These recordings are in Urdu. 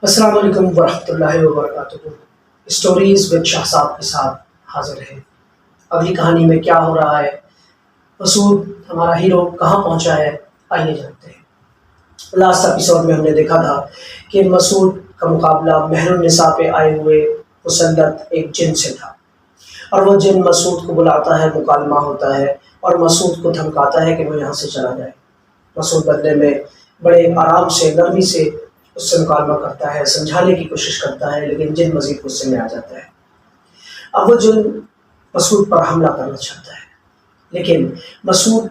السلام علیکم ورحمۃ اللہ وبرکاتہ۔ اسٹوریز ود شاہ صاحب کے ساتھ حاضر ہے۔ اگلی کہانی میں کیا ہو رہا ہے، مسعود ہمارا ہیرو کہاں پہنچا ہے، آئیے جانتے ہیں۔ لاسٹ ایپیسوڈ میں ہم نے دیکھا تھا کہ مسعود کا مقابلہ مہر النساء پہ آئے ہوئے مسلط ایک جن سے تھا، اور وہ جن مسعود کو بلاتا ہے، مکالمہ ہوتا ہے اور مسعود کو دھمکاتا ہے کہ وہ یہاں سے چلا جائے۔ مسعود بدلے میں بڑے آرام سے، نرمی سے اس سے مکالمہ کرتا ہے، سمجھانے کی کوشش کرتا ہے، لیکن جن مزید غصے میں آ جاتا ہے۔ اب وہ جن مسعود پر حملہ کرنا چاہتا ہے، لیکن مسعود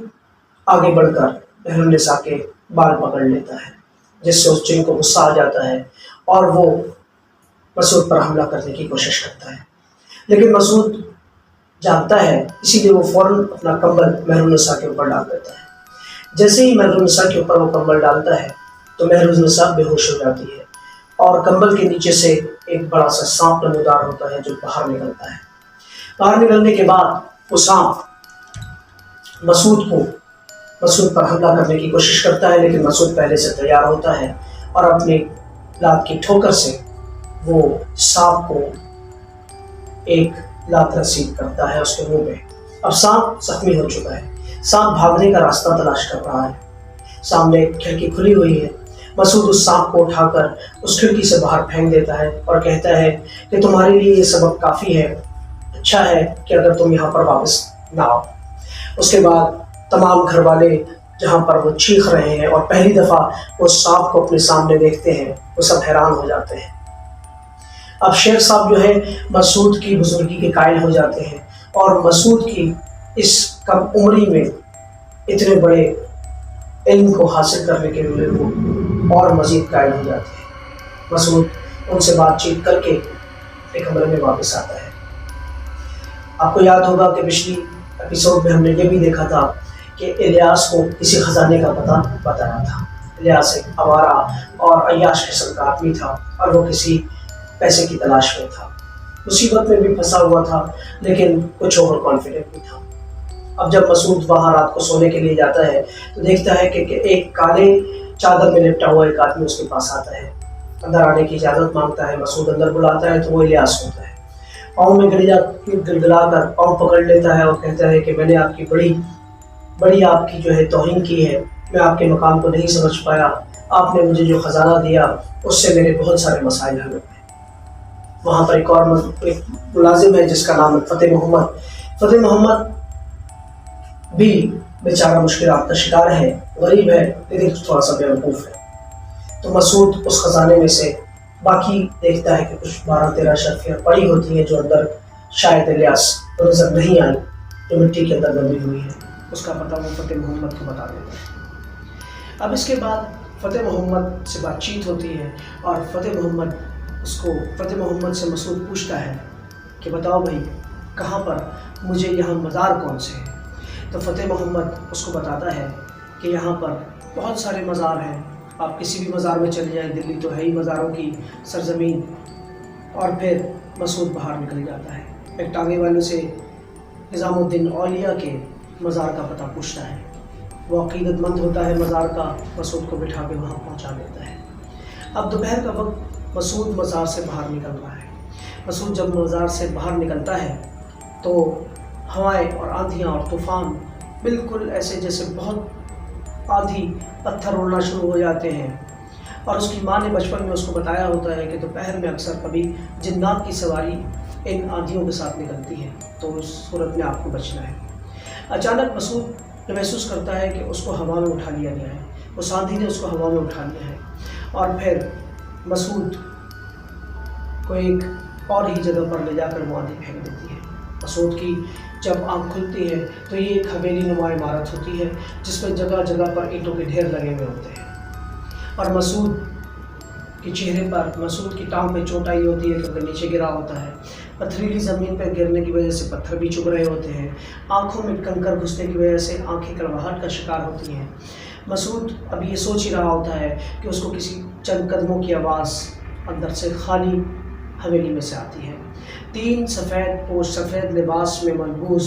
آگے بڑھ کر مہر النساء کے بال پکڑ لیتا ہے، جس سے اس جن کو غصہ آ جاتا ہے اور وہ مسعود پر حملہ کرنے کی کوشش کرتا ہے۔ لیکن مسعود جانتا ہے، اسی لیے وہ فوراً اپنا کمبل مہر النساء کے اوپر ڈال دیتا ہے۔ جیسے ہی مہر النساء کے اوپر وہ کمبل ڈالتا ہے تو مہر النساء بے ہوش ہو جاتی ہے، اور کمبل کے نیچے سے ایک بڑا سا سانپ نمودار ہوتا ہے جو باہر نکلتا ہے۔ باہر نکلنے کے بعد وہ سانپ مسعود پر حملہ کرنے کی کوشش کرتا ہے، لیکن مسعود پہلے سے تیار ہوتا ہے اور اپنی لات کی ٹھوکر سے وہ سانپ کو ایک لات رسید کرتا ہے اس کے منہ پہ۔ اب سانپ زخمی ہو چکا ہے، سانپ بھاگنے کا راستہ تلاش کر رہا ہے۔ سامنے ایک کھڑکی کھلی ہوئی ہے، مسعود اس سانپ کو اٹھا کر اس کھڑکی سے باہر پھینک دیتا ہے اور کہتا ہے کہ تمہارے لیے یہ سبق کافی ہے، اچھا ہے کہ اگر تم یہاں پر واپس نہ آؤ۔ اس کے بعد تمام گھر والے جہاں پر وہ چیخ رہے ہیں اور پہلی دفعہ وہ سانپ کو اپنے سامنے دیکھتے ہیں، وہ سب حیران ہو جاتے ہیں۔ اب شیخ صاحب جو ہے مسعود کی بزرگی کے قائل ہو جاتے ہیں، اور مسعود کی اس کم عمری میں اتنے بڑے علم کو حاصل کرنے کے لیے وہ اور مزید قائل ہو جاتے ہیں۔ مسعود ان سے بات چیت کر کے ایک کمرے میں واپس آتا ہے۔ آپ کو یاد ہوگا کہ پچھلی ایپیسوڈ میں ہم نے یہ بھی دیکھا تھا کہ الیاس کو کسی خزانے کا پتہ بتایا تھا۔ الیاس ایک آوارہ اور عیاش قسم کا آدمی تھا، اور وہ کسی پیسے کی تلاش میں تھا، مصیبت میں بھی پھنسا ہوا تھا، لیکن کچھ اوور کانفیڈنٹ بھی تھا۔ اب جب مسعود وہاں رات کو سونے کے لیے جاتا ہے تو دیکھتا ہے کہ ایک کالے چادر میں لپٹا ہوا ایک آدمی اس کے پاس آتا ہے، اندر آنے کی اجازت مانگتا ہے۔ مسعود اندر بلاتا ہے تو وہ الیاس ہوتا ہے، پاؤں میں گڑگڑا کر پاؤں پکڑ لیتا ہے اور کہتا ہے کہ میں نے آپ کی بڑی آپ کی جو ہے توہین کی ہے، میں آپ کے مقام کو نہیں سمجھ پایا، آپ نے مجھے جو خزانہ دیا اس سے میرے بہت سارے مسائل حل ہوئے۔ وہاں پر ایک اور ملازم ہے جس کا نام ہے فتح محمد۔ فتح محمد بھی بیچارہ مشکلات کا شکار ہے، غریب ہے، لیکن تھوڑا سا بیوقوف ہے۔ تو مسعود اس خزانے میں سے باقی دیکھتا ہے کہ کچھ 12-13 اشرفیاں پڑی ہوتی ہیں جو اندر شاید الیاس کو نظر نہیں آئی، جو مٹی کے اندر دبی ہوئی ہے۔ اس کا پتہ وہ فتح محمد کو بتا دیتا ہے۔ اب اس کے بعد فتح محمد سے بات چیت ہوتی ہے، اور فتح محمد سے مسعود پوچھتا ہے کہ بتاؤ بھائی، کہاں پر مجھے یہاں مزار کون سے ہیں؟ تو فتح محمد اس کو بتاتا ہے کہ یہاں پر بہت سارے مزار ہیں، آپ کسی بھی مزار میں چلے جائیں، دلی تو ہے ہی مزاروں کی سرزمین۔ اور پھر مسعود باہر نکل جاتا ہے، ایک ٹانگے والے سے نظام الدین اولیاء کے مزار کا پتہ پوچھتا ہے۔ وہ عقیدت مند ہوتا ہے مزار کا، مسعود کو بٹھا کے وہاں پہنچا دیتا ہے۔ اب دوپہر کا وقت، مسعود مزار سے باہر نکل رہا ہے۔ مسعود جب مزار سے باہر نکلتا ہے تو ہوائیں اور آندھیاں اور طوفان بالکل ایسے جیسے بہت آندھی، پتھر اڑنا شروع ہو جاتے ہیں۔ اور اس کی ماں نے بچپن میں اس کو بتایا ہوتا ہے کہ دوپہر میں اکثر کبھی جنات کی سواری ان آندھیوں کے ساتھ نکلتی ہے، تو اس صورت میں آپ کو بچنا ہے۔ اچانک مسعود محسوس کرتا ہے کہ اس کو ہوا میں اٹھا لیا گیا ہے، اس آندھی نے اس کو ہوا میں اٹھا لیا ہے، اور پھر مسعود کو ایک اور ہی جگہ پر لے جا کر وہ آندھی پھینک دیتی ہے۔ مسعود کی جب آنکھ کھلتی ہے تو یہ ایک حویلی نما عمارت ہوتی ہے جس میں جگہ جگہ پر اینٹوں کے ڈھیر لگے ہوئے ہوتے ہیں، اور مسعود کے چہرے پر، مسعود کی ٹانگ پہ چوٹ آئی ہوتی ہے کیونکہ نیچے گرا ہوتا ہے، پتھریلی زمین پر گرنے کی وجہ سے پتھر بھی چبھ رہے ہوتے ہیں، آنکھوں میں کنکر گھسنے کی وجہ سے آنکھیں کڑواہٹ کا شکار ہوتی ہیں۔ مسعود اب یہ سوچ ہی رہا ہوتا ہے کہ اس کو کسی چند قدموں کی آواز اندر سے خالی حویلی میں سے آتی ہے۔ 3 سفید پوش، سفید لباس میں ملبوس